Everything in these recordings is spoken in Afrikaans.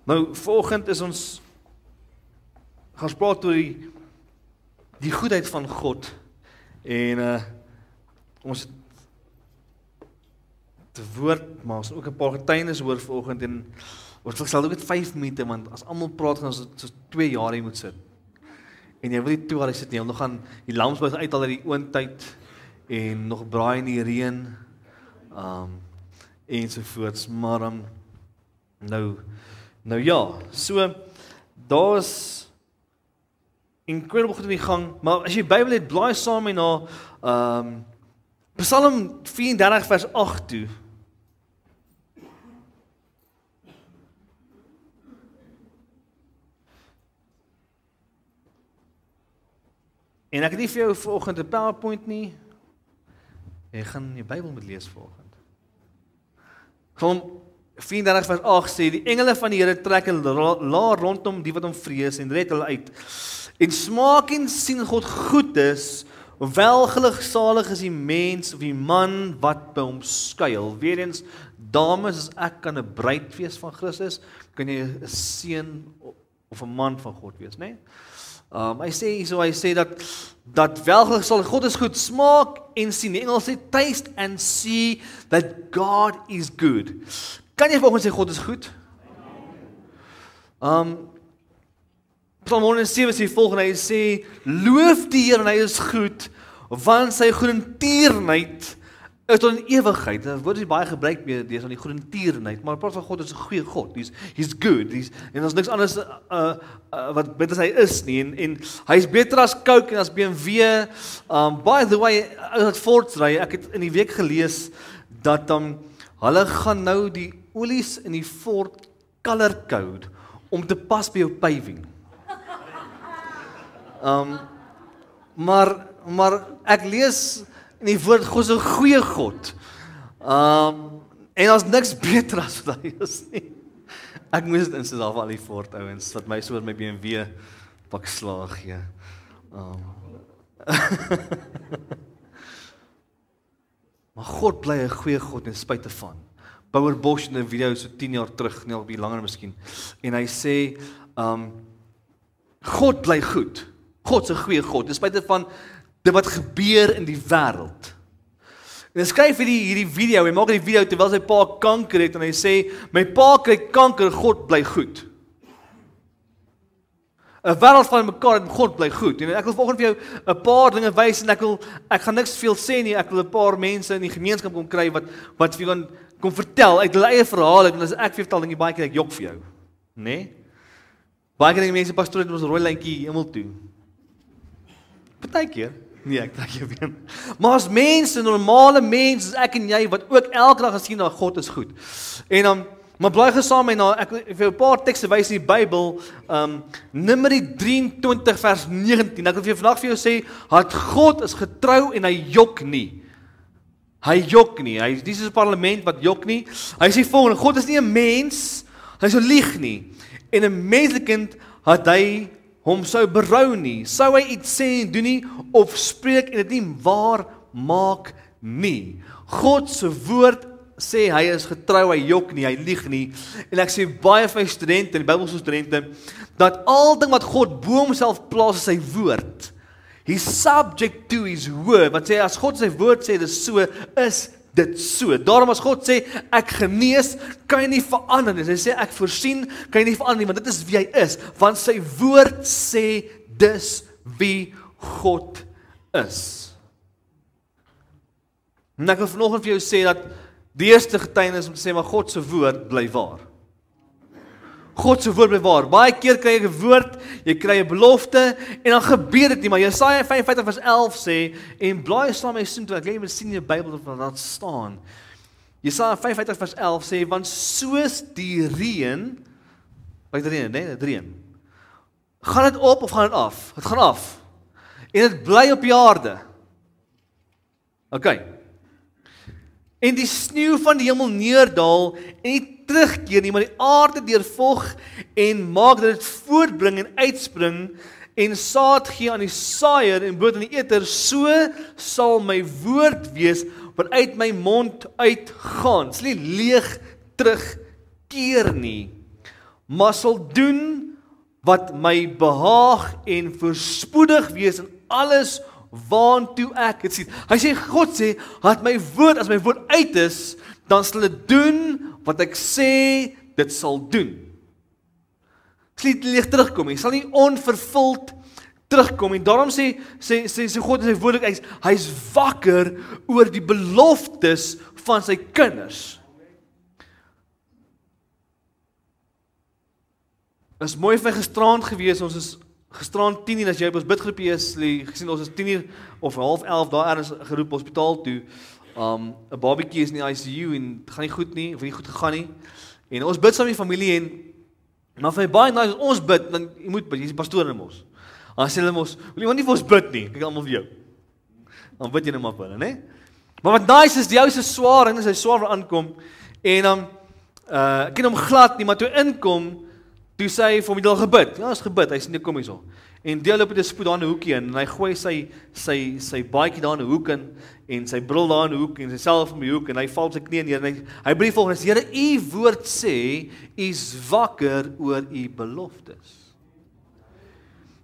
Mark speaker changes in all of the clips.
Speaker 1: Nou, vanoggend is ons gaan praat oor die goedheid van God. En ons te woord, maar ons ook 'n paar getuienis hoor vanoggend en ons sal ook net 5 minute, want as almal praat gaan ons so 2 jaar hier moet sit. En jy wil nie 2 jaar sit nie, want nog gaan die lamsbuis uithaal uit die oondtyd en nog braai in die reën, ensovoorts, maar nou ja, so daar's incredible goed in die gang, maar as jy die Bybel het, blaai saam met na Psalm 34 vers 8 toe. En ek het nie vir jou vanoggend 'n PowerPoint nie. Jy gaan jou Bybel moet lees vanoggend. Psalm 34 vers 8 sê, die engele van die Here trek 'n laar rondom die wat hom vrees en red hulle uit. En smaak en sien God goed is, welgeluksalig is die mens of die man wat by hom skuil. Weerens, dames, as ek kan 'n bruid wees van Christus, kan jy 'n seun of 'n man van God wees, né? Hy sê dat welgeluksalig, God is goed, smaak en sien. Die Engels sê, taste and see that God is good. Kan jy vanoggend sê God is goed? Psalm 107 sê volgende, hy sê, loof die Here en hy is goed, want sy goedertierenheid is tot in ewigheid. Dat woord is baie gebruik meer dees aan die goedertierenheid, maar praat van God is 'n goeie God. He's good. En ons niks anders wat beter as hy is nie. En hy's beter as Coke en as BMW. By the way, as Ford ry, ek het in die week gelees dat hulle gaan nou die olies in die Ford color code om te pas by jou paving. Maar ek lees in die woord, God is 'n goeie God. En as niks beter as wat hy is nie. Ek moes dit insit af al die Ford ouens, wat my so oor my BMW pak slaag gee. Maar God bly 'n goeie God ten spyte van. Bouwer Bosch in 'n video so 10 jaar terug, nie al bietjie langer miskien. En hy sê, God bly goed. God is 'n goeie God, ten spyte van dit wat gebeur in die wêreld. En hy skryf hierdie video, hy maak die video terwyl sy pa kanker het en hy sê, my pa kry kanker, God bly goed. 'n wêreld van mekaar en God bly goed. En ek wil vanoggend vir jou 'n paar dinge wys en ek gaan niks veel sê nie, ek wil 'n paar mense in die gemeenskap kom kry wat vir jou kom vertel uit hulle eie verhale, en as ek vir vertel, dink jy baie keer ek jok vir jou. Né? Baie keer dink mense pastoor het ons rooi lyntjie hemel toe. Partykeer. Nee, ek trek jou weer. Maar as mense, normale mense, ek en jy, wat ook elke dag gesien dat God is goed. En maar blaai gesaam met ek wil vir 'n paar tekste wys in die Bybel, Numeri 23 vers 19. Ek wil vir vandag vir jou sê, dat God is getrou en hy jok nie. Hy jok nie. Hy dis 'n parlement wat jok nie. Hy sê volgende, God is nie 'n mens, hy sou lieg nie. En 'n menslike kind het hy hom sou berou nie, sou hy iets sê en doen nie, of spreek en dit nie waar maak nie. God se woord sê hy is getrou, hy jok nie, hy lieg nie. En ek sê baie van die studente, die Bybelse studente, dat al ding wat God bo homself plaas is sy woord. He's subject to his word. Wat sê as God sy woord sê dis so, is dit so. Daarom as God sê ek genees, kan jy nie verander nie. As hy sê ek voorsien, kan jy nie verander nie, want dit is wie hy is, want sy woord sê dis wie God is. En ek wil vanoggend vir jou sê dat die eerste getuienis om te sê maar God se woord bly waar. God se woord bly waar. Baie keer kry jy 'n woord, jy kry 'n belofte en dan gebeur dit nie, maar Jesaja 55 vers 11 sê, en blaai saam met my soontoe, ek lê met sien in die Bybel of dat staan. Jesaja 55 vers 11 sê, want soos die reën, wat die reën, nee, dit reën. Gaan dit op of gaan dit af? Dit gaan af. En dit bly op die aarde. Okay. En die sneeu van die hemel neerdal en nie terugkeer nie, maar die aarde deurvolg en maak dat dit voortbring en uitspring en saad gee aan die saaier en brood aan die eter, so sal my woord wees wat uit my mond uitgaan. Dit sal nie leeg terugkeer nie, maar sal doen wat my behaag en voorspoedig wees in alles waantoe ek dit sien. Hy sê, God sê, as my woord uit is, dan sal dit doen wat ek sê dit sal doen. Dit sal nie leeg terugkom nie, sal nie onvervuld terugkom en daarom sê God in sy woord, hy's wakker oor die beloftes van sy kinders. Is mooi vir my gisterand gewees, ons is gisterand 10:00, as jy op ons bidgroepie is, gesien ons is 10:00 of 10:30 daar ergens geroep hospitaal toe, 'n babatjie is in die ICU en het gaan nie goed nie, of nie goed gegaan nie, en ons bid saam met die familie maar vir my baie nice, as ons bid, dan jy moet bid, jy is die pastoor in ons. Dan sê hulle mos, wil jy nie vir ons bid nie, kyk almal vir jou. Dan bid jy nou maar vir hulle, né? Maar wat nice is, die ou is swaar, en hy swaar wil aankom, en ek ken hom glad nie, maar toe inkom, toe sê hy vir hom, jy het al gebid. Ja, is gebid, hy sê, nee, kom hier so. En die loop het 'n spoed daar in 'n hoekie in, en hy gooi sy baadjie daar in 'n hoek in, en sy bril daar in 'n hoek, en sy self in die hoek, en hy val op sy knieë neer, en hy bid volgens, Here, u woord sê, is wakker oor u beloftes.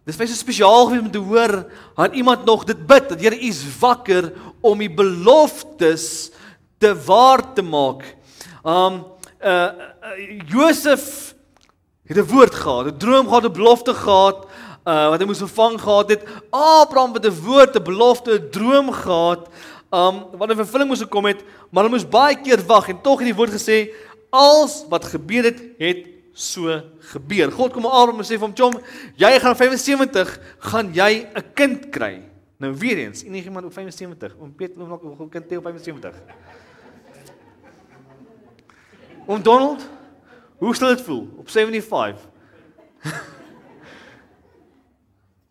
Speaker 1: Dis vir so spesiaal om te hoor, dat iemand nog dit bid, dat Here, u is wakker om die beloftes te waar te maak. Josef het 'n woord gehad, 'n droom gehad, 'n belofte gehad, wat hy moes vervang gehad het. Abraham het 'n woord, 'n belofte, 'n droom gehad, wat in vervulling moes gekom het, maar hy moes baie keer wag, en tog het die woord gesê, als wat gebeur het so gebeur. God kom aan Abraham en sê vir hom, Chom, jy gaan 75, gaan jy 'n kind kry. Nou weer eens, enigiemand op 75, oom Piet, nog 'n kind hê op 75. Oom Donald, hoe sal dit voel op 75?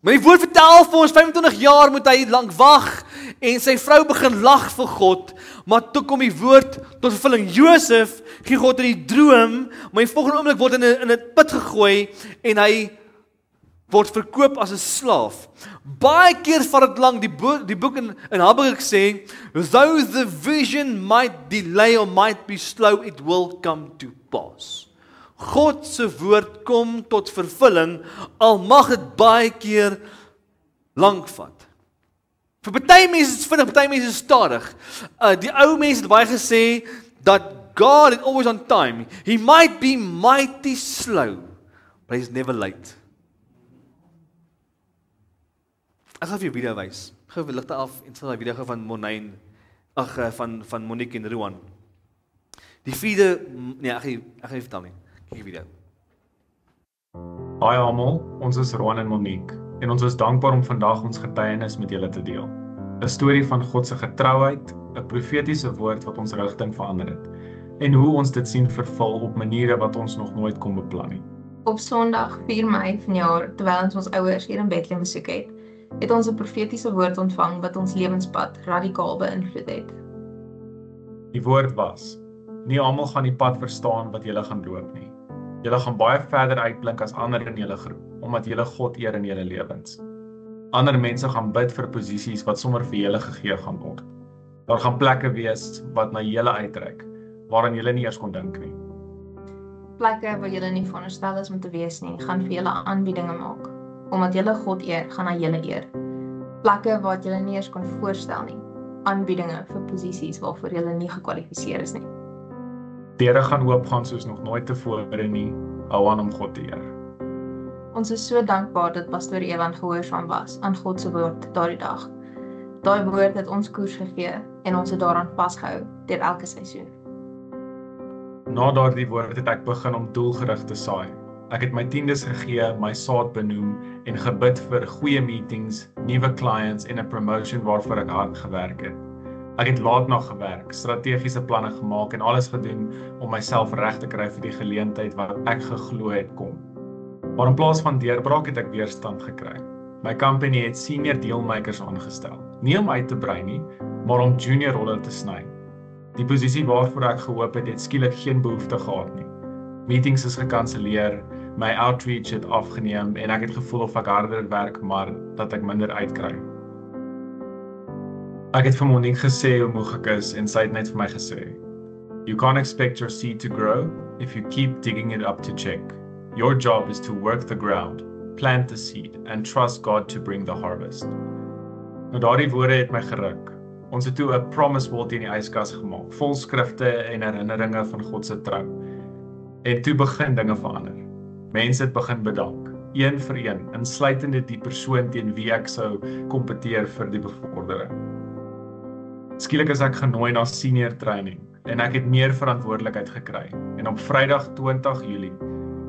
Speaker 1: Maar die woord vertel vir ons, 25 jaar moet hy lank wag, en sy vrou begin lag vir God, maar toe kom die woord tot vervulling. Josef gee God in die droom, maar in die volgende oomblik word in 'n put gegooi, en hy word verkoop as 'n slaaf. Baie keer vat dit lank, die boek in Habakuk sê, though the vision might delay or might be slow, it will come to pass. God se woord kom tot vervulling, al mag dit baie keer lank vat. Vir party mense is dit vinnig, party mense is stadig. Die ou mense het baie gesê, dat God is always on time. He might be mighty slow, but he's never late. Ek gaan vir jou video wys. Gou weer ligte af, en sal die video van Monine, van Monique en Ruan. Die vierde, nee, ek gaan nie vertel nie. Kyk die video.
Speaker 2: Hi almal, ons is Ruan en Monique, en ons is dankbaar om vandag ons getuienis met julle te deel. 'n Storie van God se getrouheid, 'n profetiese woord wat ons rigting verander het, en hoe ons dit sien vervul op maniere wat ons nog nooit kon beplan nie.
Speaker 3: Op Sondag 4 Mei vanjaar, terwyl ons ouers hier in Bethlehem besoek het ons 'n profetiese woord ontvang wat ons lewenspad radikaal beïnvloed het.
Speaker 2: Die woord was: nie almal gaan die pad verstaan wat julle gaan loop nie. Julle gaan baie verder uitblink as ander in julle groep, omdat julle God eer in julle lewens. Ander mense gaan bid vir posisies wat sommer vir julle gegee gaan word. Daar gaan plekke wees wat na julle uitreik, waaraan julle nie eers kon dink nie.
Speaker 3: Plekke waar julle nie veronderstel is om te wees nie, gaan vir julle aanbiedinge maak. Omdat julle God eer, gaan hy julle eer. Plekke waar julle nie eers kon voorstel nie, aanbiedinge vir posisies waarvoor julle nie gekwalifiseer is nie.
Speaker 2: Deure gaan oopgaan soos nog nooit tevore nie, hou aan om God te eer.
Speaker 3: Ons is so dankbaar dat pastoor Ewan gehoorsaam was aan God se woord daardie dag. Daai woord het ons koers gegee en ons het daaraan vasgehou deur elke seisoen.
Speaker 2: Na daardie woord het ek begin om doelgerig te saai. Ek het my tiendes gegee, my saad benoem en gebid vir goeie meetings, nuwe clients en 'n promotion waarvoor ek hard gewerk het. Ek het laat na gewerk, strategiese planne gemaak en alles gedoen om myself reg te kry vir die geleentheid wat ek geglo het kom. Maar in plaas van deurbraak het ek weerstand gekry. My company het senior dealmakers aangestel, nie om uit te brei nie, maar om junior rolle te sny. Die posisie waarvoor ek gehoop het skielik geen behoefte gehad nie. Meetings is gekanselleer, my outreach het afgeneem en ek het gevoel of ek harder werk, maar dat ek minder uitkry. Ek het vir Monique gesê hoe moeg ek is en sy het net vir my gesê: You can't expect your seed to grow if you keep digging it up to check. Your job is to work the ground, plant the seed, and trust God to bring the harvest. Nou daardie woorde het my geruk. Ons het toe 'n promise wall teen die yskas gemaak, vol skrifte en herinneringe van God se trou. En toe begin dinge verander. Mense het begin bedank, een vir een, insluitende die persoon teen wie ek sou kompeteer vir die bevordering. Skielik is ek genooi na senior training en ek het meer verantwoordelikheid gekry. En op Vrydag 20 Julie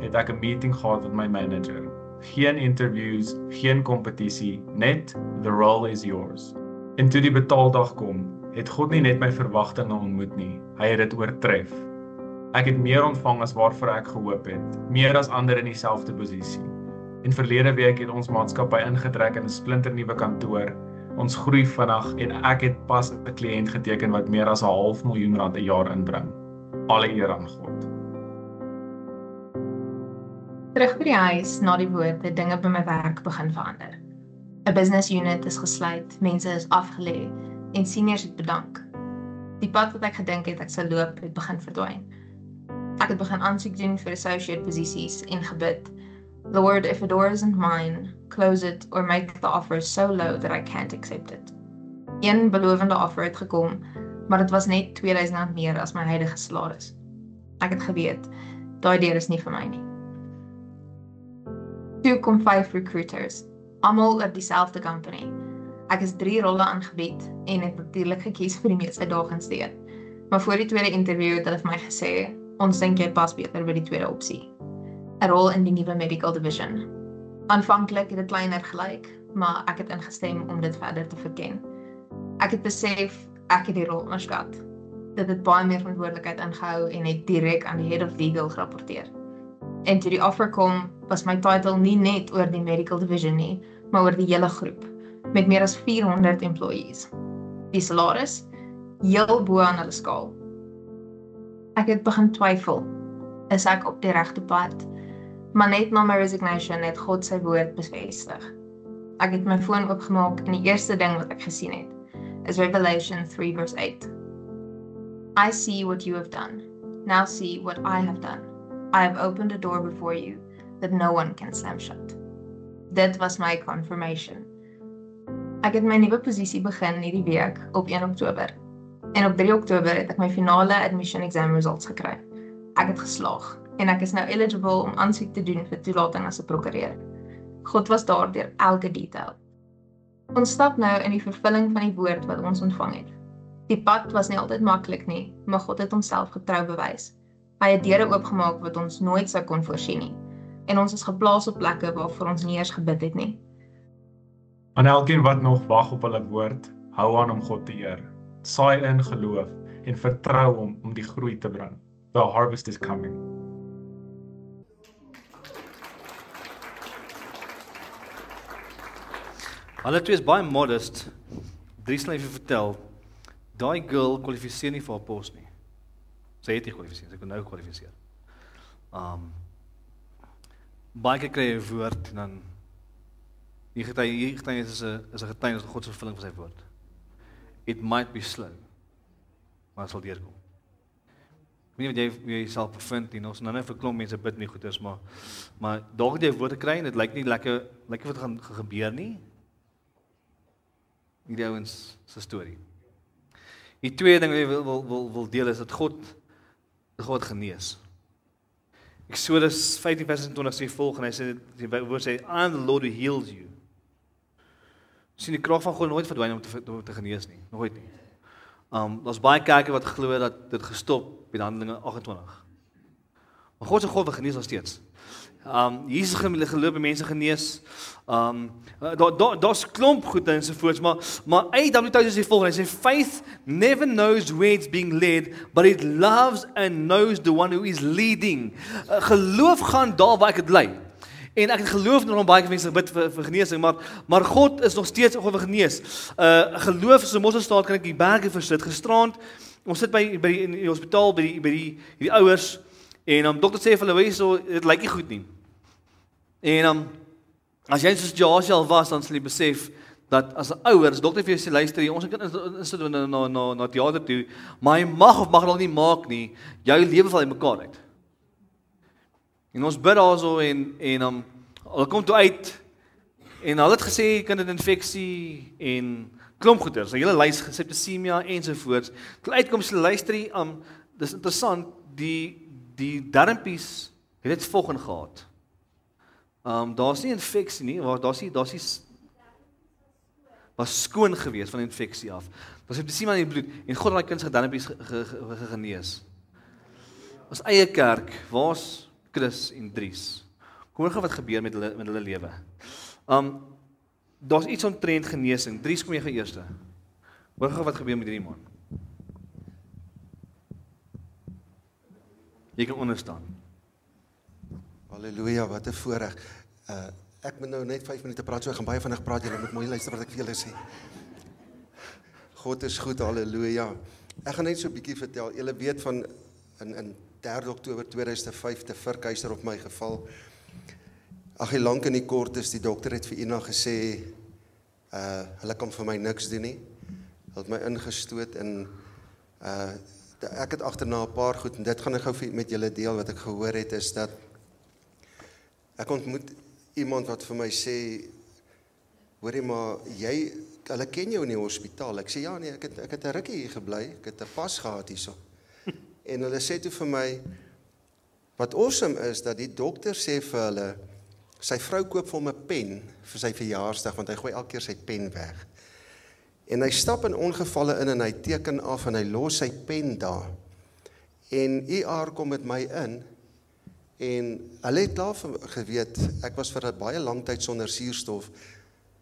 Speaker 2: het ek 'n meeting gehad met my manager. Geen interviews, geen kompetisie, net the role is yours. En toe die betaaldag kom, het God nie net my verwagtinge ontmoet nie, hy het dit oortref. Ek het meer ontvang as waarvoor ek gehoop het, meer as ander in dieselfde posisie. En verlede week het ons maatskappy ingetrek in 'n splinternuwe kantoor. Ons groei vinnig en ek het pas 'n kliënt geteken wat meer as R500,000 'n jaar inbring. Alle eer aan God.
Speaker 3: Terug by die huis, na die woord, het dinge by my werk begin verander. 'n Business unit is gesluit, mense is afgelê en seniors het bedank. Die pad wat ek gedink het ek sou loop, het begin verdwyn. Ek het begin aansoek doen vir associate posisies en gebid. Lord, if a door isn't mine, close it or make the offer so low that I can't accept it. Een belovende offer het gekom, maar dit was net R2000 meer as my huidige salaris. Ek het geweet, daai deur is nie vir my nie. Toe kom 5 recruiters, almal op dieselfde company. Ek is 3 rolle aangebied en het natuurlik gekies vir die mees uitdagendste een. Maar voor die tweede interview het hulle vir my gesê, ons dink jy pas beter by die tweede opsie. 'n Rol in die nuwe medical division. Aanvanklik het dit kleiner gelyk, maar ek het ingestem om dit verder te verken. Ek het besef, ek het die rol onderskat. Dit het baie meer verantwoordelikheid ingehou en het direk aan die head of legal gerapporteer. En toe die offer kom, was my title nie net oor die medical division nie, maar oor die hele groep, met meer as 400 employees. Die salaris, heel bo aan hulle skaal. Ek het begin twyfel, is ek op die regte pad? Maar net na my resignation het God sy woord bevestig. Ek het my foon oopgemaak en die eerste ding wat ek gesien het, is Revelation 3 verse 8. I see what you have done. Now see what I have done. I have opened a door before you that no one can slam shut. Dit was my confirmation. Ek het my nuwe posisie begin hierdie week op 1 Oktober. En op 3 Oktober het ek my finale admission exam results gekry. Ek het geslaag en ek is nou eligible om aansoek te doen vir toelating as 'n prokureur. God was daar deur elke detail. Ons stap nou in die vervulling van die woord wat ons ontvang het. Die pad was nie altyd maklik nie, maar God het homself getrou bewys. Hy het deure oopgemaak wat ons nooit sou kon voorsien nie. En ons is geplaas op plekke waarvoor ons nie eers gebid het nie.
Speaker 2: Aan elkeen wat nog wag op hulle woord, hou aan om God te eer. Saai in geloof en vertrou hom om die groei te bring. The harvest is coming.
Speaker 1: Hulle twee is baie modest. Dries sal even vertel, daai girl kwalifiseer nie vir haar pos nie. Sy het nie kwalifiseer, sy kon nou kwalifiseer. Baie keer kry jy 'n woord en dan hier getuienis is 'n getuienis van God se vervulling van sy woord. It might be slow, maar het sal deurkom. Ek weet nie wat jy jouself bevind nie, ons nou net vir klomp mense bid nie goed is, maar dalk het jy 'n woord te kry en dit lyk nie lekker wat gaan gebeur nie. Die ouens se storie. Die tweede ding wat jy wil deel is dat God genees. Exodus 15:20 sê volgende, hy sê die woord sê, I am the Lord who heals you. Sien die krag van God nooit verdwyn om te genees nie, nooit nie. Daar's baie kerke wat glo dat dit gestop by Handelinge 28. Maar God se God wil genees nog steeds. Jesus geloof by mense genees. Daar's klomp goed en sovoorts, maar A.W. Tozer sê volgende, hy sê faith never knows where it's being led, but it loves and knows the one who is leading. Geloof gaan daar waar ek dit lei. En ek het geloof nog baie mense bid vir genesing, maar God is nog steeds God wil genees. Geloof so mosselstaat kan ek die berge versit, gisterand, ons sit in die hospitaal by die ouers en dokter sê vir hulle, so dit lyk nie goed nie. En as jy in so 'n situasie al was, dan sal jy besef dat as 'n ouer, as dokter vir jou sê luister jy, ons kan insit na teater toe, maar jy mag of mag dalk nie maak nie, jou lewe val uitmekaar uit. En ons bid daarso en hulle kom toe uit en hulle het gesê kinderinfeksie en klomp goeders, 'n hele lys septisemia ensovoorts. Toe uitkom sy luister, dis interessant, die darmpies het dit volgende gehad. Daar's nie infeksie nie, was skoon gewees van infeksie af. Was septisemia in die bloed en God het daai kind se darmpies genees. Ons eie kerk, waar's Chris en Dries? Kom hoor gou wat gebeur met hulle lewe. Daar's iets omtrent genesing. Dries, kom jy gou eerste. Hoor gou wat gebeur met hierdie man. Jy kan onderstaan.
Speaker 4: Halleluja, wat 'n voorreg. Ek moet nou net 5 minute praat, so ek gaan baie vinnig praat, julle moet mooi luister wat ek vir julle sê. God is goed, halleluja. Ek gaan net so 'n bietjie vertel. Julle weet van in 3 Oktober 2005 te Vurkhuyser op my geval. Ag, hy lank en nie kort is, die dokter het vir Ina gesê, hulle kan vir my niks doen nie. Hulle het my ingestoot en ek het agterna 'n paar goed, en dit gaan ek gou met julle deel wat ek gehoor het, is dat ek ontmoet iemand wat vir my sê, hoorie maar, hulle ken jou in die hospitaal. Ek sê, ja nee, ek het 'n rukkie hier gebly, ek het 'n pas gehad hierso. En hulle sê toe vir my, wat awesome is, dat die dokter sê vir hulle, sy vrou koop vir hom 'n pen vir sy verjaarsdag, want hy gooi elke keer sy pen weg. En hy stap in ongevalle in en hy teken af en hy los sy pen daar. En ER kom met my in en hulle het daar geweet, ek was vir 'n baie lang tyd sonder suurstof,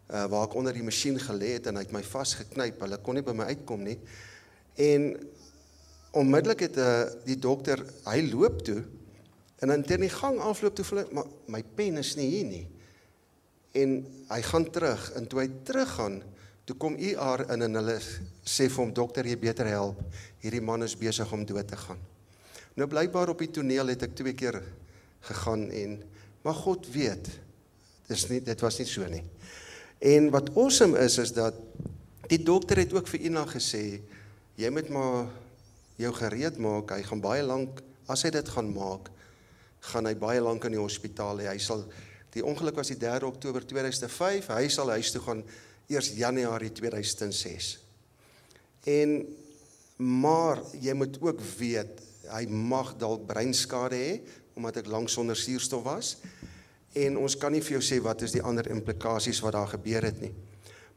Speaker 4: waar ek onder die masjien gelê het en hy het my vasgeknyp, hulle kon nie by my uitkom nie. En onmiddellik het die dokter, hy loop toe, en in die gang afloop toe, maar my pen is nie hier nie. En hy gaan terug, en toe hy teruggaan, toe kom ER in en hulle sê vir hom, dokter, jy beter help, hierdie man is besig om dood te gaan. Nou blykbaar op die toneel het ek 2 keer gegaan, maar God weet, dit was nie so nie. En wat awesome is dat die dokter het ook vir Ina gesê, jy moet maar jou gereed maak, hy gaan baie lank, as hy dit gaan maak, gaan hy baie lank in die hospitaal, die ongeluk was die 3 Oktober 2005, hy sal huis toe gaan, eers Januarie 2006. Maar jy moet ook weet, hy mag dalk breinskade hê, omdat ek lank sonder suurstof was, en ons kan nie vir jou sê wat is die ander implikasies wat daar gebeur het nie.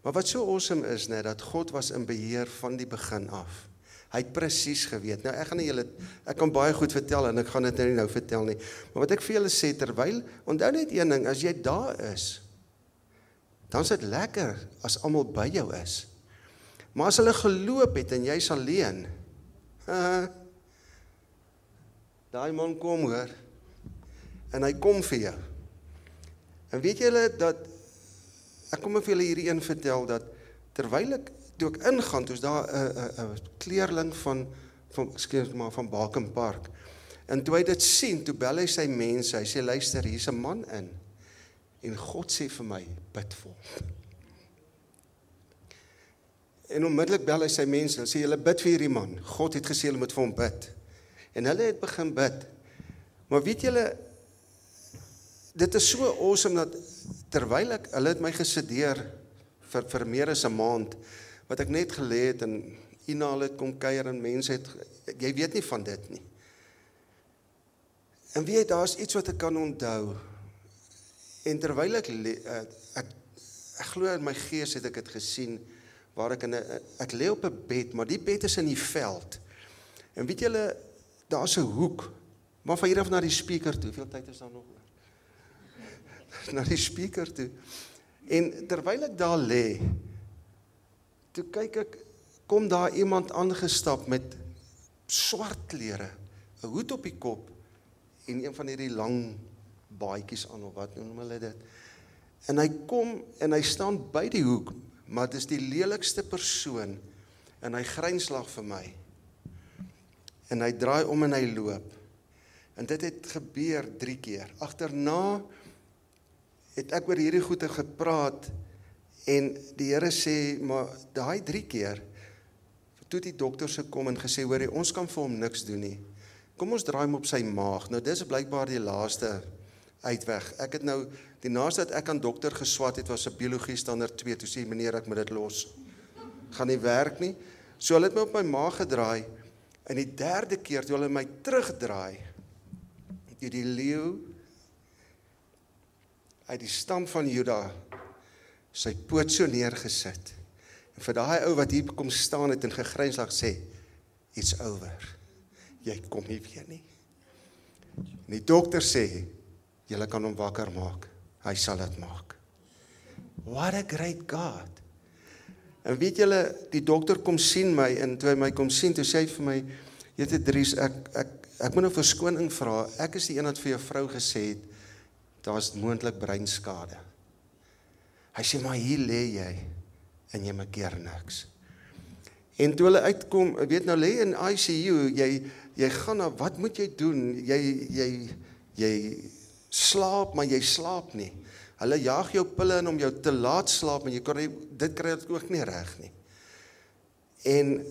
Speaker 4: Maar wat so awesome is, dat God was in beheer van die begin af. Hy het presies geweet. Nou ek kan baie goed vertel en ek gaan dit nou vertel nie. Maar wat ek vir julle sê, terwyl, onthou net een ding, as jy daar is, dan is dit lekker as almal by jou is. Maar as hulle geloop het en jy's alleen, daai man kom hoor, en hy kom vir jou. En weet julle dat, ek kom vir julle hierdie een vertel, dat terwyl toe ek ingaan, toe is daar 'n kleerling van Bakenpark. En toe hy dit sien, toe bel hy sy mense, hy sê, luister, hier's 'n man in. En God sê vir my, bid vir hom. En onmiddellik bel hy sy mense, en sê, julle bid vir hierdie man. God het gesê, julle moet vir hom bid. En hulle het begin bid. Maar weet julle, dit is so awesome dat, terwyl hulle het my gesedeer vir meer as 'n maand, wat ek net gelê het, en Ina het kom kuier, en mense het, jy weet nie van dit nie. En weet, daar is iets wat ek kan onthou, en terwyl ek glo in my gees het ek het gesien, waar ek lê op 'n bed, maar die bed is in die veld, en weet julle, daar is 'n hoek, maar van hier af na die speaker toe, hoeveel tyd is daar nog? Na die speaker toe, en terwyl ek daar lê, toe kyk ek, kom daar iemand aangestap met swart klere, 'n hoed op die kop, en een van hierdie lang baadjies aan, of wat noem hulle dit, en hy kom, en hy staan by die hoek, maar dit is die lelikste persoon, en hy grynslag vir my, en hy draai om en hy loop, en dit het gebeur 3 keer, agterna, het ek oor hierdie goede gepraat, en die Here sê, maar daai 3 keer, toe die dokters gekom en gesê, hoor, ons kan vir hom niks doen nie, kom ons draai hom op sy maag. Nou dis blykbaar die laaste uitweg. Ek het nou, die naaste dat ek aan dokter geswat het, was 'n biologie standaard 2, toe sê meneer, ek moet dit los. Gaan nie werk nie. So hulle het my op my maag gedraai, en die derde keer, toe hulle my terugdraai, het die leeu uit die stam van Juda sy poot so neergesit. En vir daai ou wat hier kom staan het en gegrynslag sê, it's over. Jy kom nie weer nie. En die dokter sê, julle kan hom wakker maak. Hy sal dit maak. What a great God. En weet julle, die dokter kom sien my, en toe hy my kom sien, toe sê hy vir my, Jette Dries, ek moet nou verskoning vra, ek is die een wat vir jou vrou gesê het, daar is moontlik breinskade. Hy sê, maar hier lê jy, en jy maak niks. En toe hulle uitkom, weet nou, lê in ICU, jy gaan na, wat moet jy doen? Jy slaap, maar jy slaap nie. Hulle jaag jou pille in om jou te laat slaap, en dit kry dit ook nie reg nie. En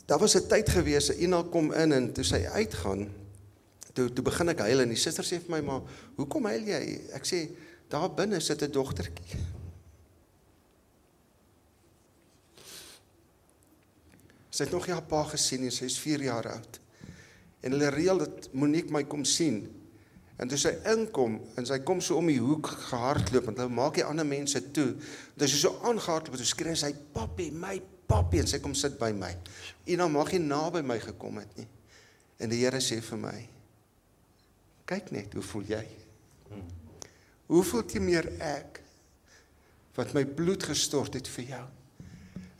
Speaker 4: daar was 'n tyd gewees, Ina kom in, en toe sy uitgaan, toe begin ek huil, en die suster sê vir my, maar, hoekom huil jy? Ek sê, daar binne sit 'n dogtertjie. Sy het nog nie haar pa gesien nie, sy is 4 jaar oud. En hulle reël dat Monique my kom sien. En toe sy inkom, en sy kom so om die hoek gehardloop, want hulle maak die ander mense toe. Toe sy so aangehardloop, toe skree sy, papi, my papi, en sy kom sit by my. Ina mag nie naby my gekom het nie. En die Here sê vir my, kyk net, hoe voel jy? Hoe voel jy meer ek, wat my bloed gestort het vir jou?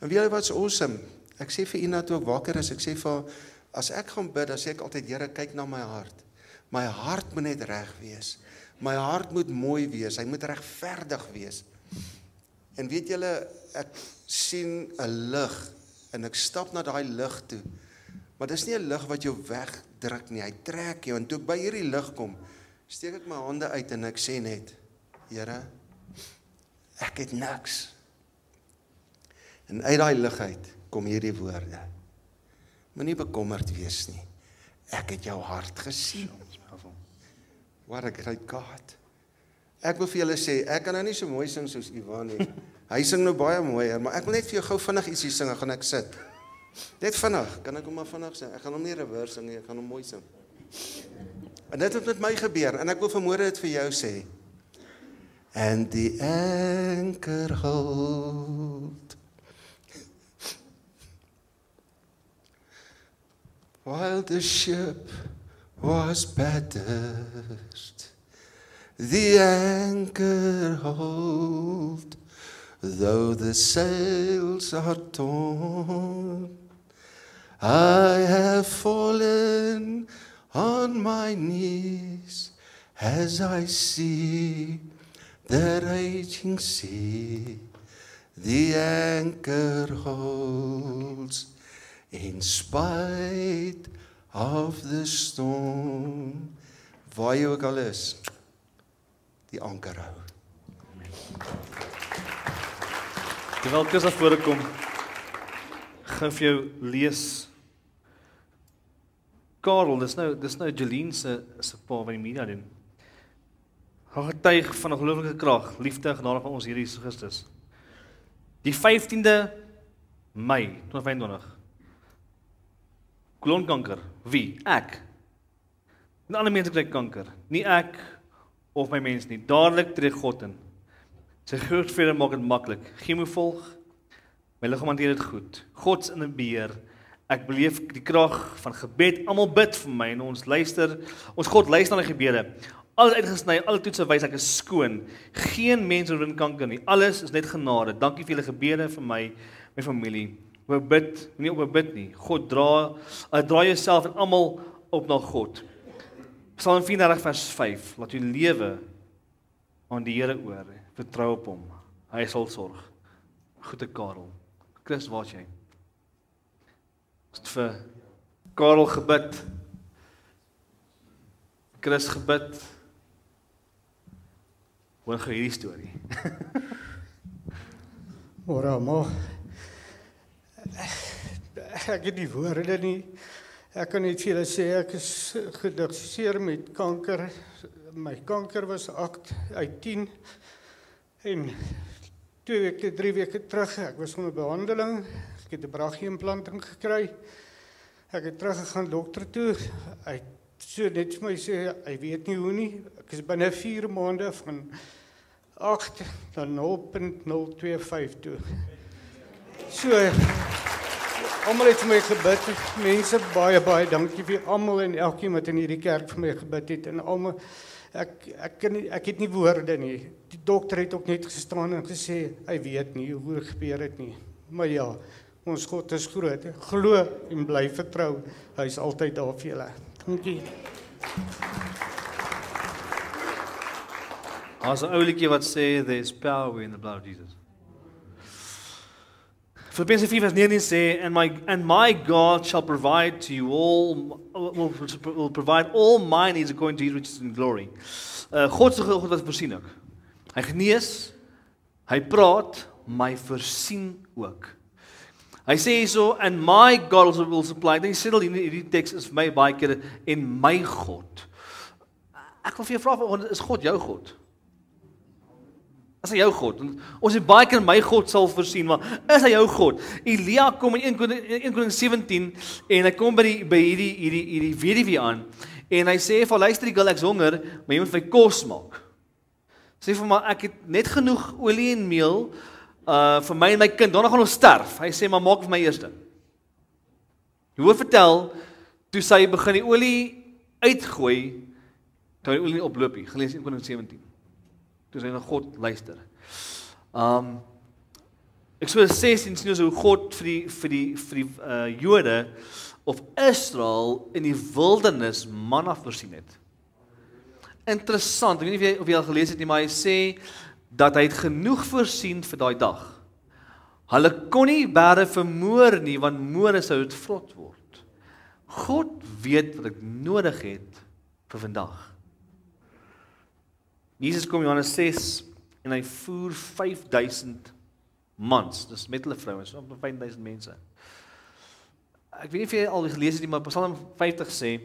Speaker 4: En weet jy wat's awesome? Ek sê vir Ina toe ek wakker is, ek sê vir haar, as ek gaan bid, dan sê ek altyd, Here, kyk na my hart. My hart moet net reg wees. My hart moet mooi wees, hy moet regverdig wees. En weet julle, ek sien 'n lig, en ek stap na daai lig toe, maar dis nie 'n lig wat jou wegdruk nie, hy trek jou, en toe ek by hierdie lig kom, steek ek my hande uit, en ek sê net, Here, ek het niks. En uit daai lig uit, kom hierdie woorde, moenie bekommerd wees nie, ek het jou hart gesien. What a great God. Ek wil vir julle sê, ek kan nou nie so mooi sing soos Ivan nie. Hy sing nou baie mooier, maar ek wil net vir jou gou vinnig ietsie sing, en gaan ek sit. Net vinnig, kan ek hom maar vinnig sing? Ek gaan hom nie reverse sing nie, ek gaan hom mooi sing. En dit het met my gebeur, en ek wil vanmôre dit vir jou sê. And the anchor hold, while the ship was battered, the anchor hold, though the sails are torn, I have fallen on my knees as I see the raging sea, the anchor holds in spite of the storm. Waar jy ook al is, die anker hou.
Speaker 1: Terwyl Chris daar voorkom, gaan vir jou lees. Karel, dis nou Jolien se pa wat die media doen. Hy getuig van 'n ongelooflike krag, liefde en genade van ons Here Jesus Christus. Die 15de Mei 2025. Kolonkanker. Wie? Ek. En ander mense kry kanker. Nie ek of my mens nie. Dadelik tree God in. Sy groot vrede maak dit maklik. Chemo volg. My liggaam hanteer dit goed. God is in 'n beheer. Ek beleef die krag van gebed. Almal bid vir my en ons luister. Ons God luister na die gebede. Alles uitgesny, alle toetse wys ek is skoon. Geen mens oorwin kanker nie. Alles is net genade. Dankie vir julle gebede vir my familie. Op bid, nie op bid nie. God draai jouself en almal op na God. Psalm 34 vers 5. Laat u lewe aan die Here oor. Vertrou op hom. Hy sal sorg. Goeie Karel. Chris, waar is jy? Ons het vir Karel gebid. Chris gebid. Hoor gou hierdie storie.
Speaker 5: Môre almal. Ek het die woorde nie. Ek kan net vir julle sê, ek is gediagnoseer met kanker. My kanker was 8 uit 10. En 3 weke terug, ek was onder behandeling. Ek het 'n brachieimplanting gekry. Ek het teruggegaan dokter toe. Hy so net vir my sê, hy weet nie hoe nie. Ek is binne 4 maande van 8 na 0.025 toe. So, almal het vir my gebid. Mense, baie dankie vir almal en elkeen wat in hierdie kerk vir my gebid het. En almal, ek het nie woorde nie. Die dokter het ook net gestaan en gesê, hy weet nie hoe gebeur dit nie. Maar ja, ons God is groot. Glo en bly vertrou. Hy is altyd daar vir julle. Dankie.
Speaker 1: As 'n ou liedjie wat sê, there's power in the blood of Jesus. Filippense 4:19 sê, and my God shall provide to you all, will provide all my needs according to his riches in glory. God se God wat voorsien ook. Hy genees, hy praat, maar hy voorsien ook. Hy sê hierso, and my God also will supply. Dan sê hierdie teks is vir my baie keer en my God. Ek wil vir jou vra, is God jou God? Is hy jou God? Ons het baie keer my God sal voorsien, maar is hy jou God? Elia kom in 1 Konings 17 en hy kom by hierdie weduwee aan en hy sê vir luister die girl, ek's honger, maar jy moet vir my kos maak. Sê vir maar ek het net genoeg olie en meel vir my en my kind, daarna gaan ons sterf. Hy sê maar maak vir my eerste. Jy hoor vertel toe sy begin die olie uitgooi, toe die olie nie oploop nie. Gelees 1 Konings 17. Toe sy na God luister. Eksodus 16 sien ons hoe God vir die Jode of Israel in die wildernis manna voorsien het. Interessant, ek weet nie of jy al gelees het nie, maar hy sê dat hy het genoeg voorsien vir daai dag. Hulle kon nie berde vermoor nie, want môre sou dit vrot word. God weet wat ek nodig het vir vandag. Jesus kom in Johannes 6 en hy voer 5000 mans, dis met hulle vrouens, so 5000 mense. Ek weet nie of jy al gelees het nie, maar Psalm 50 sê,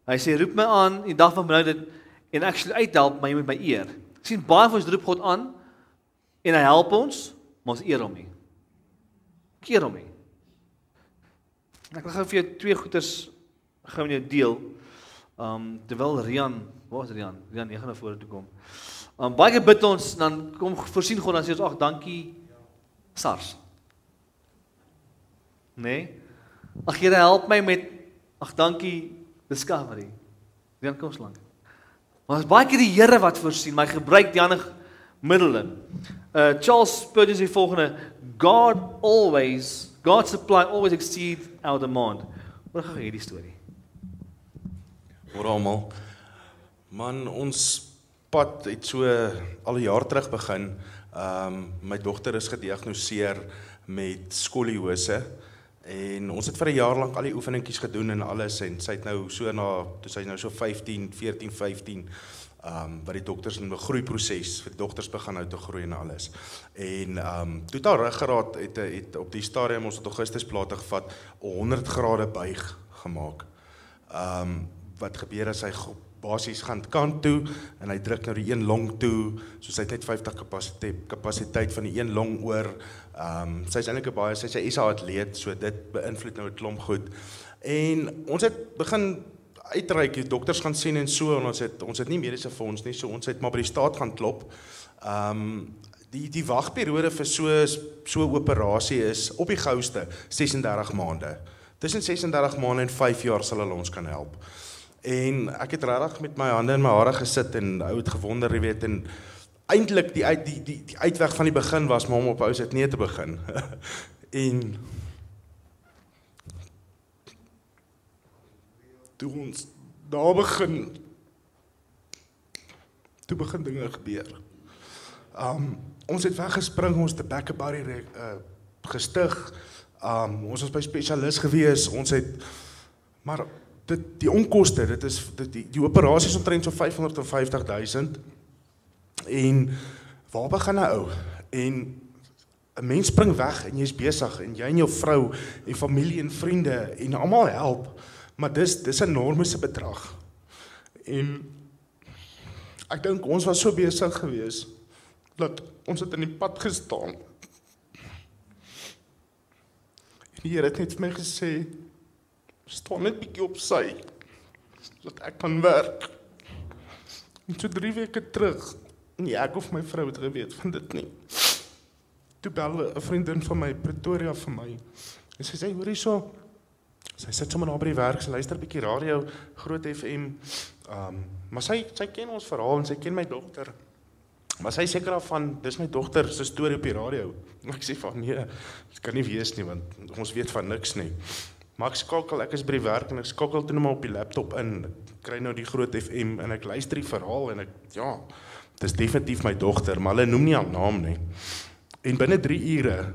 Speaker 1: hy sê, roep my aan die dag van benoudheid en ek sal uithelp, maar jy moet my eer. Ek sien baie van ons roep God aan en hy help ons, maar ons eer hom nie. Ek eer hom nie. Ek wil gou vir jou 2 goeders gou met jou deel. Terwyl Rian, waar is Rian? Rian, jy gaan na vore toe kom. Baie keer bid ons, dan kom voorsien God, dan sê ons, ag, dankie SARS. Nee? Ag, Here, help my met, ag, dankie Discovery. Rian, kom slank. Maar is baie keer die Here wat voorsien, maar hy gebruik die ander middele. Charles Spurgeon sê volgende, God supply always exceed our demand. Hoor gou hierdie storie.
Speaker 6: Hoor almal. Man, ons pad het so al 'n jaar terug begin. My dogter is gediagnoseer met skoliose en ons het vir 'n jaar lank al die oefeningetjies gedoen en alles en sy het nou so toe sy nou so 15, wat die dokters in 'n groeiproses vir die dogters begin nou te groei en alles. En toe het haar ruggraat het op die stadium ons het Augustus plate gevat 100 grade buig gemaak. Wat gebeur as hy basies gaan kant toe en hy druk nou die een long toe, so hy het net 50 kapasiteit van die een long oor. Sy is eintlik sy's 'n SA atleet, so dit beïnvloed nou 'n klomp goed. En ons het begin uitreik, die dokters gaan sien en so, en ons het nie mediese fonds nie, so ons het maar by die staat gaan klop. Die wagperiode vir so 'n operasie is op die gouste 36 maande. Tussen 36 maande en 5 jaar sal hulle ons kan help. En ek het regtig met my hande in my hare gesit en ou het gewonder, jy weet, en eintlik die uitweg van die begin was maar om op ou se nee te begin. En toe ons daar begin dinge gebeur. Ons het weggespring, ons het 'n backup barrier gestig. Ons was by spesialis gewees, ons het maar die onkoste, die operasie is omtrent so 550.000 en waar begin 'n ou? En 'n mens spring weg en jy's besig en jy en jou vrou en familie en vriende en almal help, Maar dis 'n enorme bedrag. En ek dink ons was so besig geweest dat ons het in die pad gestaan. En die Here het net vir my gesê, staan net bietjie op sy, dat ek kan werk. En so 3 weke terug, nie ek of my vrou het geweet van dit nie. Toe bel 'n vriendin van my, Pretoria, vir my. En sy sê, hoor hierso, sy sit sommer daar by die werk, sy luister 'n bietjie radio, Groot FM, maar sy ken ons verhaal en sy ken my dogter. Maar sy seker daarvan, dis my dogter se storie op die radio. Ek sê van nee, dit kan nie wees nie, want ons weet van niks nie. Maar ek skakel, ek is by die werk en ek skakel toe net maar op die laptop in. Ek kry nou die Groot FM en ek luister die verhaal en ek, ja, dit is definitief my dogter, maar hulle noem nie haar naam nie. En binne 3 ure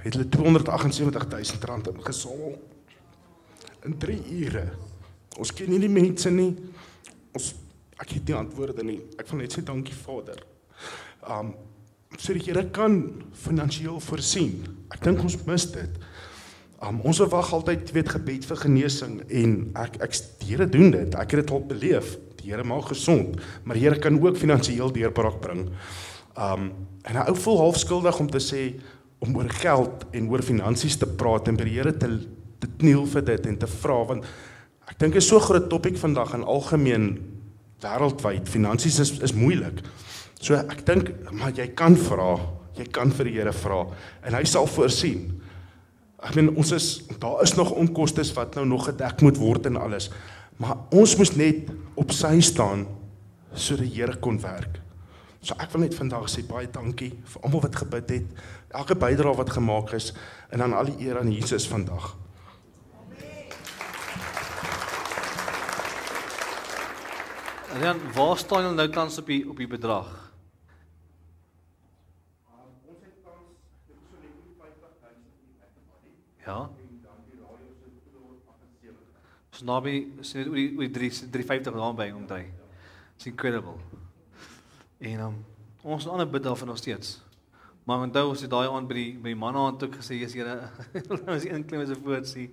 Speaker 6: het hulle R278,000 ingesamel. In 3 ure. Ons ken nie die mense nie. Ek het nie antwoorde nie. Ek wil net sê dankie Vader. So die Here kan finansiëel voorsien. Ek dink ons mis dit. Ons wag altyd, weet, gebed vir genesing en die Here doen dit. Ek het dit al beleef. Die Here maak gesond, maar die Here kan ook finansiëel deurbraak bring. En 'n ou voel half skuldig om te sê, om oor geld en oor finansies te praat en by die Here te kniel vir dit en te vra, want ek dink is so 'n groot topik vandag in algemeen wêreldwyd. Finansies is moeilik. So ek dink, maar jy kan vra, jy kan vir die Here vra en hy sal voorsien. Ek meen, daar is nog onkostes wat nou nog gedek moet word en alles, maar ons moes net op sy staan so die Here kon werk. So ek wil net vandag sê baie dankie vir almal wat gebid het, elke bydrae wat gemaak is en dan al die eer aan Jesus vandag.
Speaker 1: Rian, waar staan julle nou tans op die bedrag?
Speaker 6: Ons het tans so net R50,000
Speaker 1: Ja. So naby, so net oor die 350 daarby omdry. It's incredible. En ons ander bid daarvan nog steeds. Maar onthou ons het daai aand by die manne aan toe gesê, Jesus Here, ons inklim as 'n voorsie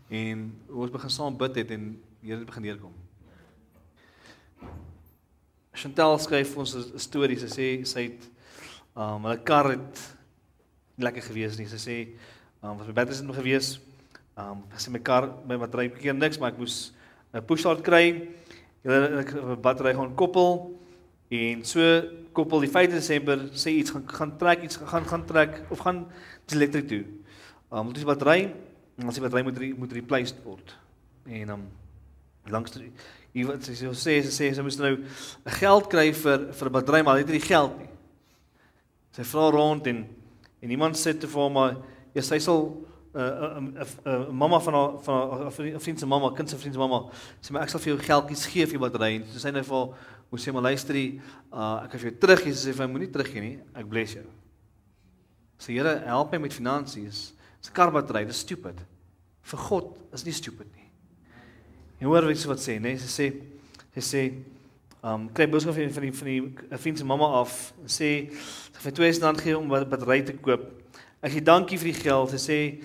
Speaker 1: en ons begin saam bid het en die Here het begin deurkom. Chantal skryf vir ons 'n storie. Sy sê sy het hulle kar het nie lekker gewees nie. Sy sê was my batteries het gewees. Sy my kar, my battery keer niks, maar ek moes 'n push-start kry. Ek battery gaan koppel en so koppel die 5 Desember sê iets gaan trek of gaan elektrik toe. Moet die battery en as die battery moet replaced word. En langs sy moes nou geld kry vir 'n battery, maar hy het nie die geld nie. Sy vra rond en iemand sê te vir hom, maar ja, sy sal 'n mamma van 'n vriend se mamma, kind se vriend se mamma, sê maar ek sal vir jou geldjies gee vir jou battery. En so sy nou vir moet sê maar luister, ek kan vir jou teruggee. Sy sê vir my moenie teruggee nie, ek bless jou. Sê Here, help my met finansies. Dis 'n karbattery, dis stupid. Vir God is nie stupid nie. En hoor wat sê, nee, sy sê kry boodskap van die vriend se mamma af, sê vir R2000 gee om 'n battery te koop. Ek sê dankie vir die geld. Sy sê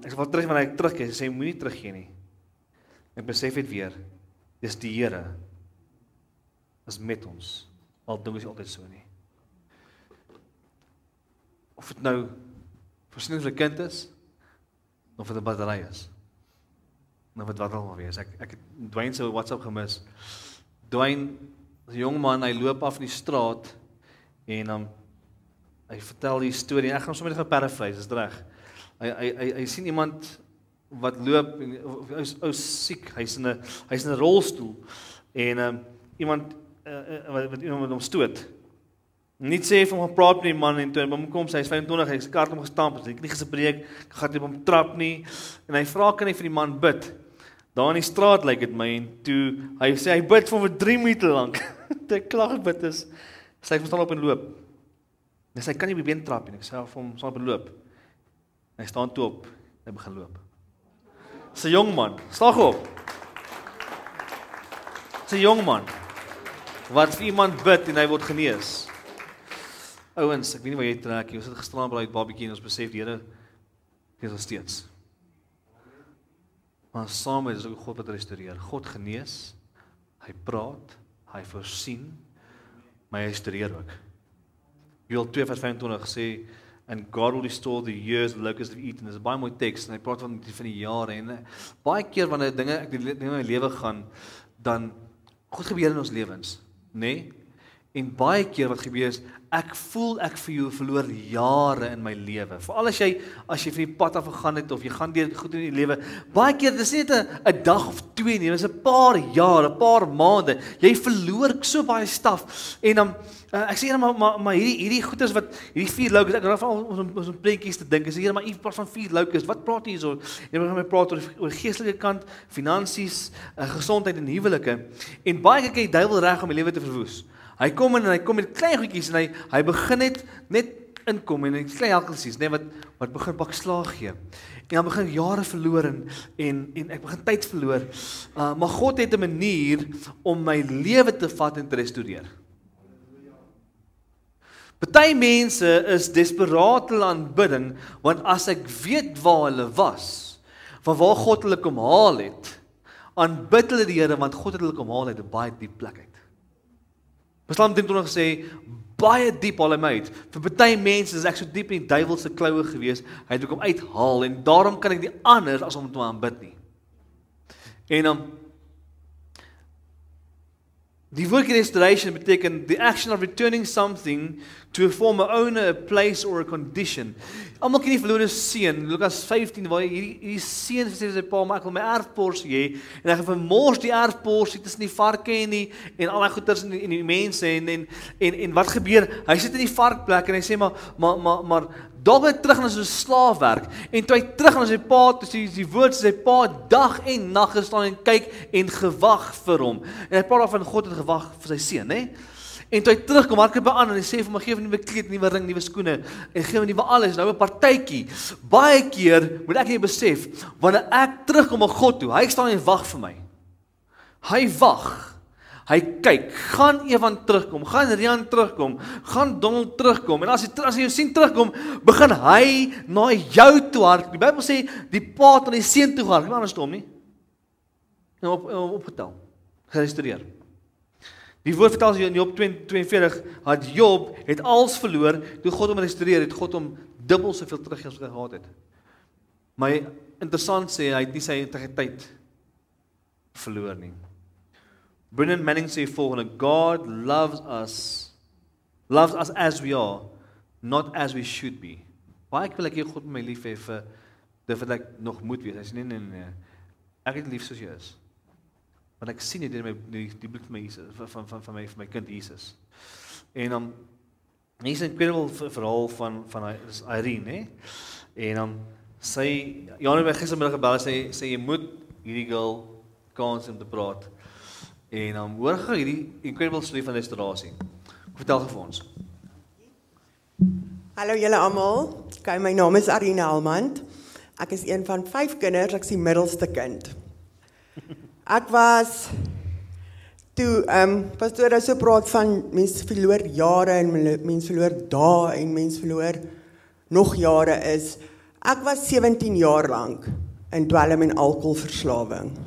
Speaker 1: ek sal terug wanneer ek terugkeer. Sy sê moenie teruggee nie. Ek besef dit weer. Dis die Here is met ons. Al dink is altyd so nie. Of dit nou voorsiening vir 'n kind is of dit 'n battery is. Nou wat al maar wees. Ek het Dwayne se WhatsApp gemis. Dwayne, 'n jong man, hy loop af in die straat en hy vertel die storie. Ek gaan sommer net paraphrase, is reg. Hy sien iemand wat loop en ou siek, hy's in 'n rolstoel en iemand wat iemand met hom stoot. Nie sê vir hom praat met die man en toe by hom kom sy is 25, hy het kaart hom gestamp, hy het nie gespreek, gaan hy hom trap nie en hy vra kan hy vir die man bid. Daar in die straat lyk dit my en toe hy sê hy bid vir 3 minute lank. Toe klag bid is sy staan op en loop. En sy kan nie by been trap nie. Ek sê vir hom staan op en loop. Hy staan toe op, hy begin loop. Dis 'n jong man, staan op. Dis 'n jong man wat vir iemand bid en hy word genees. Ouens, ek weet nie waar jy trek nie. Ons het gisteraan by die barbecue en ons besef die Here is nog steeds. Maar saam met dit is ook God wat restoreer. God genees, hy praat, hy voorsien, maar hy restoreer ook. Joel 2:25 sê, and God will restore the years the locusts have eaten. Dis 'n baie mooi teks en hy praat van die jare en baie keer wanneer dinge ek in my lewe gaan, dan God gebeur in ons lewens, nê? En baie keer wat gebeur is, ek voel ek verloor jare in my lewe. Veral as jy van die pad af gegaan het of jy gaan deur goed in die lewe, baie keer dis net 'n dag of twee nie, dis 'n paar jaar, 'n paar maande. Jy verloor so baie staf en dan ek sê maar hierdie goeders wat hierdie 4 locusts, ek raak van ons prentjies te dink. Ek sê maar u praat van 4 locusts. Wat praat u hierso? Jy begin met praat oor geestelike kant, finansies, gesondheid en huwelike. En baie keer kyk die duiwel reg om die lewe te verwoes. Hy kom in en hy kom met klein goedjies en hy begin net inkom en klein helkelsies, nê, wat begin pak slaag gee. En dan begin jare verloor en ek begin tyd verloor. Maar God het 'n manier om my lewe te vat en te restoreer. Party mense is desperaat hulle aanbidding, want as ek weet waar hulle was, van waar God hulle kom haal het, aanbid hulle die Here, want God het hulle kom haal uit 'n baie diep plek uit. Psalm 23 sê, baie diep haal hy my uit. Vir party mense is ek so diep in die duiwel se kloue gewees, hy het kom uithaal, en daarom kan ek nie anders as om te aanbid nie. En die woordjie restoration beteken the action of returning something to a former owner, a place or a condition. Almal ken die verlore seun, Lukas 15, waar hierdie seun sê vir sy pa, maar ek wil my erfporsie hê, en hy gaan vermors die erfporsie tussen die varke en al die goeders en die mense, en wat gebeur? Hy sit in die varkplek en hy sê, maar dalk het terug na so 'n slaafwerk, en toe hy terug na sy pa, toe die woord sy pa dag en nag gestaan en kyk en gewag vir hom, en hy praat van God het gewag vir sy seun, né? En toe hy terugkom, hardloop hy aan en hy sê vir my, gee hom 'n nuwe kleed, nuwe ring, nuwe skoene, en gee hom nuwe alles, nou 'n partytjie. Baie keer moet ek net besef, wanneer ek terugkom aan God toe, hy staan en wag vir my. Hy wag. Hy kyk, gaan Evan terugkom, gaan Rian terugkom, gaan Donald terugkom, en as hy jou sien terugkom, begin hy na jou toe hardloop. Die Bybel sê, die pa het na die seun toe gehardloop, nie andersom nie. Nou opgetel, gerestoreer. Die woord vertel in Job 42, dat Job het alles verloor, toe God hom restoreer, het God hom dubbel soveel teruggee as wat hy gehad het. Maar interessant sê, hy het nie sy integriteit verloor nie. Brennan Manning sê volgende, God loves us as we are, not as we should be. Baie wil ek hê God my lief hê vir dit wat ek nog moet wees. Hy sê nee, ek het lief soos jy is. Want ek sien dit in die bloed van my Jesus, van my kind Jesus. En hier is 'n incredible verhaal van Irene, hè? En sy Jan het gistermiddag gebel en sê jy moet hierdie girl kans om te praat. En hoor gou hierdie incredible storie van restaurasie. Vertel vir ons.
Speaker 7: Hallo julle almal. Okay, my naam is Irene Helmand. Ek is een van 5 kinders, ek is die middelste kind. Ek was toe pastoor nou so praat van mense verloor jare en mense verloor dae en mense verloor nog jare is. Ek was 17 jaar lank in dwelm en alkoholverslawing.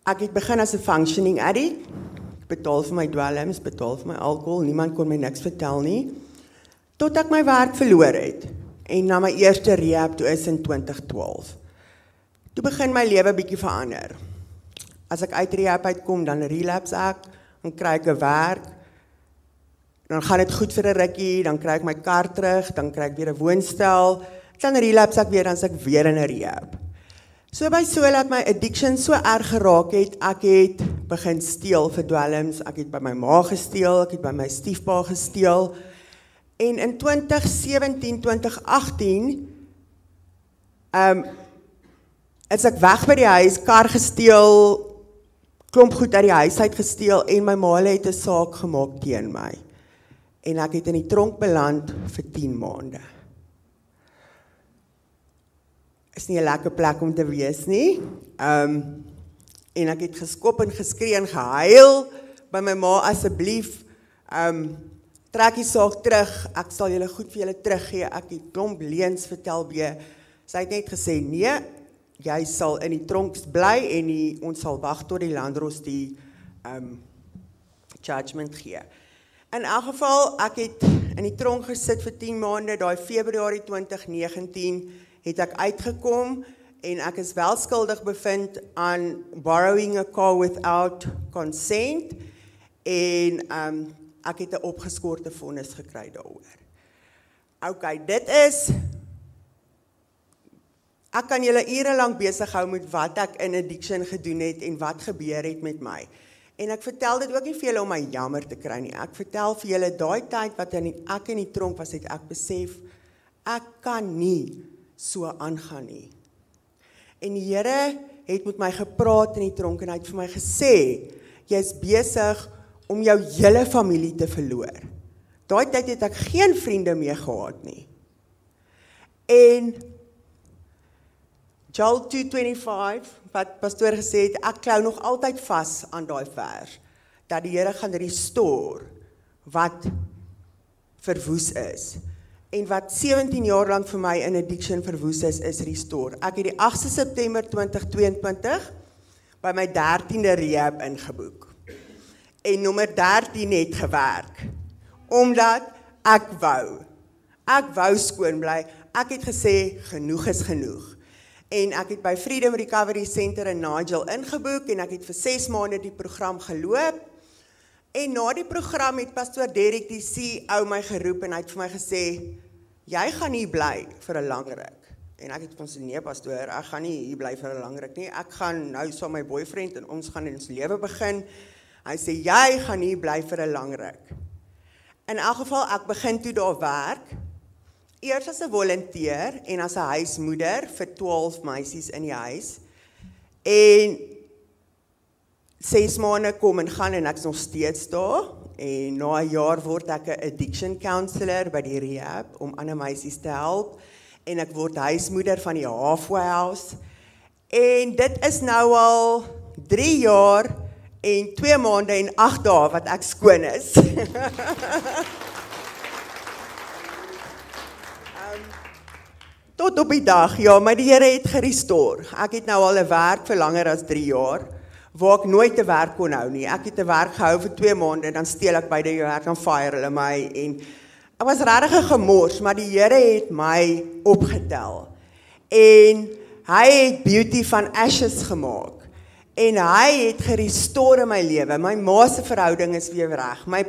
Speaker 7: Ek het begin as 'n functioning addict. Ek betaal vir my dwelms, betaal vir my alkohol, niemand kon my niks vertel nie. Tot ek my werk verloor het en na my eerste rehab toe is in 2012. Toe begin my lewe bietjie verander. As ek uit rehab uitkom, dan relapse ek, dan kry ek 'n werk, dan gaan dit goed vir 'n rukkie, dan kry ek my kar terug, dan kry ek weer 'n woonstel, dan relapse ek weer, dan is ek weer in 'n rehab. So dat my addiction so erg geraak het, ek het begin steel vir dwelms, ek het by my ma gesteel, ek het by my stiefpa gesteel, en in 2017, 2018, is ek weg by die huis, kar gesteel, klomp goed uit die huis uit gesteel, en my ma het 'n saak gemaak teen my. En ek het in die tronk beland vir 10 maande. Is nie 'n lekker plek om te wees nie. En ek het geskop en geskree en gehuil by my ma, asseblief, trek die saak terug, ek sal julle goed vir julle teruggee, ek het klomp leuns vertel by. Sy het net gesê, nee, jy sal in die tronk bly en ons sal wag tot die landdros die judgment gee. In elk geval, ek het in die tronk gesit vir 10 maande, daai Februarie 2019 het ek uitgekom en ek is wel skuldig bevind aan borrowing a car without consent en ek het 'n opgeskorte vonnis gekry daaroor. Okay, dit is ek kan julle ure lank besig hou met wat ek in addiction gedoen het en wat gebeur het met my. En ek vertel dit ook nie vir julle om my jammer te kry nie. Ek vertel vir julle daai tyd wat ek in die tronk was, het ek besef ek kan nie so aangaan nie. En die Here het met my gepraat in die tronk en hy het vir my gesê, jy is besig om jou hele familie te verloor. Daai tyd het ek geen vriende meer gehad nie. En Joel 2:25, wat pastoor gesê het, ek klou nog altyd vas aan daai vers, dat die Here gaan restore wat verwoes is. En wat 17 jaar lang vir my in addiction verwoes is restore. Ek het die 8 September 2022 by my 13de rehab ingeboek. En nommer 13 het gewerk, omdat ek wou skoon bly, ek het gesê, genoeg is genoeg. En ek het by Freedom Recovery Center in Nigel ingeboek, en ek het vir 6 maande die program geloop, en na die program het pastoor Derek die CEO my geroep, en hy het vir my gesê, jy gaan hier bly vir 'n lang ruk. En ek het vir hom gesê, nee pastoor, ek gaan nie hier bly vir 'n lang ruk nie, ek gaan nou saam met my boyfriend, en ons gaan in ons lewe begin. Hy sê, jy gaan hier bly vir 'n lang ruk. In elk geval, ek begin toe daar werk, eers as 'n volunteer en as 'n huismoeder vir 12 meisies in die huis. En 6 maande kom en gaan en ek is nog steeds daar. En na 'n jaar word ek 'n addiction counselor by die rehab om ander meisies te help. En ek word huismoeder van die Halfway House. En dit is nou al 3 jaar en 2 maande en 8 dae wat ek skoon is. Tot op die dag, ja, maar die Here het gerestore. Ek het nou al 'n werk vir langer as 3 jaar, waar ek nooit te werk kon hou nie. Ek het te werk gehou vir 2 maande, dan steel ek by die werk, dan fire hulle my, en ek was regtig 'n gemors, maar die Here het my opgetel. En hy het beauty van ashes gemaak. En hy het gerestore my lewe. My ma se verhouding is weer reg. My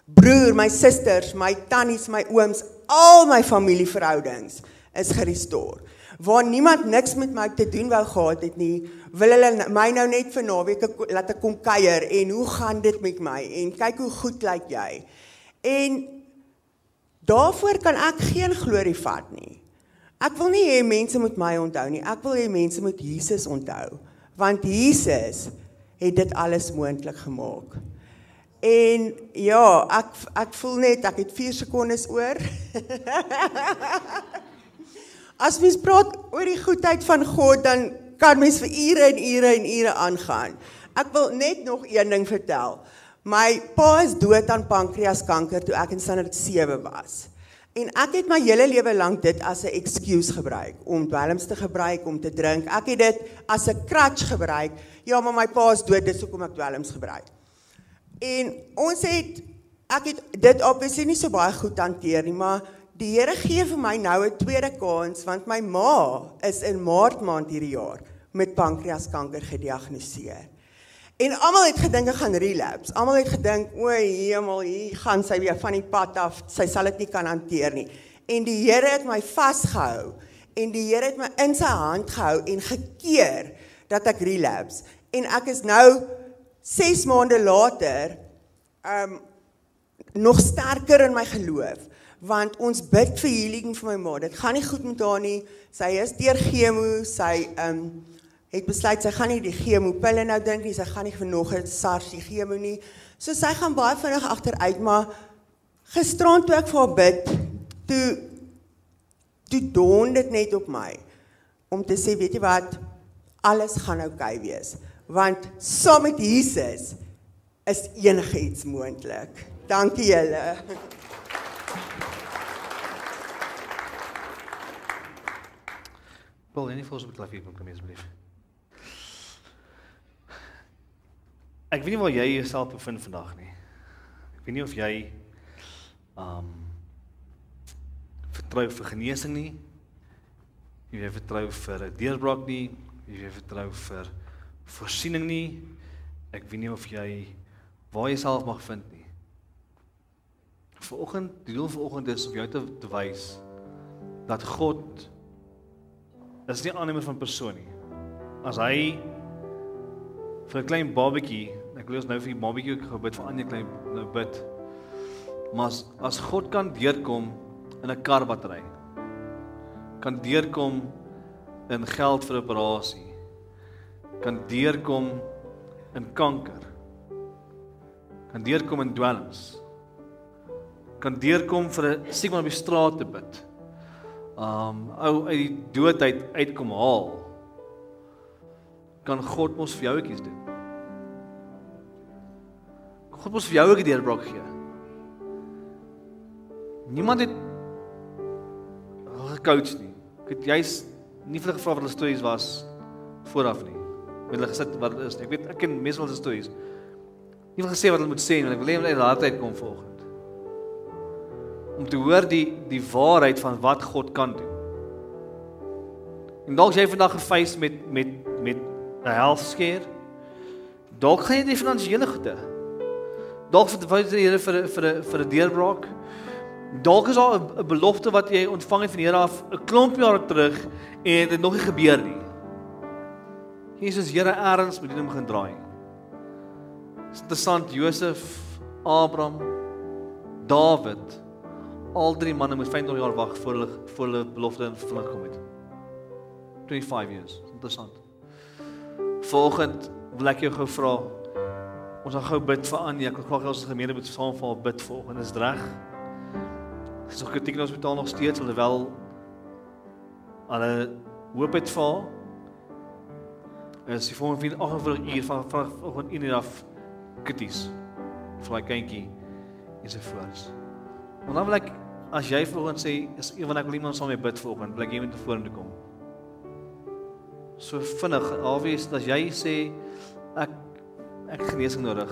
Speaker 7: broer, my susters, my tannies, my ooms, al my familieverhoudings is gerestore. Waar niemand niks met my te doen wou gehad het nie, wil hulle my nou net vir naweke laat ek kom kuier, en hoe gaan dit met my, en kyk hoe goed lyk jy. En daarvoor kan ek geen glorie vat nie. Ek wil nie hê mense moet my onthou nie, ek wil hê mense moet Jesus onthou, want Jesus het dit alles moontlik gemaak. En ja, ek voel net, ek het 4 sekondes oor. As mens praat oor die goedheid van God, dan kan mens vir ure en ure en ure aangaan. Ek wil net nog een ding vertel. My pa is dood aan pankreaskanker toe ek in standaard 7 was. En ek het my hele lewe lank dit as 'n excuse gebruik, om dwelms te gebruik, om te drink. Ek het dit as 'n crutch gebruik. Ja, maar my pa is dood, dis hoekom ek dwelms gebruik. En ek het dit obviously nie so baie goed hanteer nie, maar die Here gee vir my nou 'n tweede kans, want my ma is in Maart maand hierdie jaar met pankreaskanker gediagnoseer. En almal het gedink ek gaan relapse. Almal het gedink, o hemel, hier gaan sy weer van die pad af, sy sal dit nie kan hanteer nie. En die Here het my vasgehou, en die Here het my in sy hand gehou en gekeer dat ek relapse. En ek is nou 6 maande later nog sterker in my geloof, want ons bid vir healing vir my ma. Dit gaan nie goed met haar nie. Sy is deur chemo, sy het besluit sy gaan nie die chemo pille nou drink nie, sy gaan nie vir nog 'n SARS die chemo nie. So sy gaan baie vinnig agteruit, maar gisterand toe ek vir haar bid, toe dawn dit net op my om te sê, weet jy wat, alles gaan oukei wees, want saam met Jesus is enigiets moontlik. Dankie julle.
Speaker 1: Paul, jy nie vir ons op die klavier kom asseblief. Ek weet nie waar jy jouself bevind vandag nie. Ek weet nie of jy vertrou vir genesing nie, of jy vertrou vir 'n deurbraak nie, of jy vertrou vir voorsiening nie. Ek weet nie of jy waar jy jouself mag vind nie. Die doel vanoggend is om jou te wys dat God is nie aannemer van persoon nie. As hy vir 'n klein babatjie, ek wil ons nou vir die babatjie ook gebid vir ander klein nou bid. Maar as God kan deurkom in 'n karbattery, kan deurkom in geld vir operasie, kan deurkom in kanker, kan deurkom in dwelms, kan deurkom vir 'n siek man op die straat te bid, ou uit die dood uitkom haal, kan God mos vir jou ook iets doen. God mos vir jou ook 'n deurbraak gee. Niemand het gecoach nie. Ek het juist nie vir hulle gevra wat hulle stories was vooraf nie. Met hulle gesit wat dit is. Ek weet ek ken meestal se stories. Nie vir gesê wat hulle moet sê nie, want ek wil hê hulle uit daardie tyd kom vanoggend. Om te hoor die waarheid van wat God kan doen. En dalk jy vandag gefees met 'n health scare. Dalk gaan jy die finansiële goede. Dalk verwys die Here vir 'n deurbraak. Dalk is daar 'n belofte wat jy ontvang het van die Here af 'n klomp jare terug en dit nog nie gebeur nie. Jesus, Here, erns moet hom gaan draai. Dis interessant, Josef, Abraham, Dawid, al 3 manne moet 25 jaar wag voor hulle belofte in vervulling gekom het. 25 years, interessant. Volgend wil ek jou gou vra, ons gaan gou bid vir Anja, ek wil graag ons gemeente moet saam vir haar bid volgend, is dit reg? Is nog kritiek in ons hospitaal nog steeds, alhoewel hulle hoop het vir haar, is die volgende 48 uur van vanoggend 1 uur af krities, vir die kindjie, ensovoorts. Maar dan wil ek, as jy volgend sê, is want ek wil iemand saam mee bid volgend, wil ek jy moet voor toe kom. So vinnig, obvious, as jy sê, ek genesing nodig,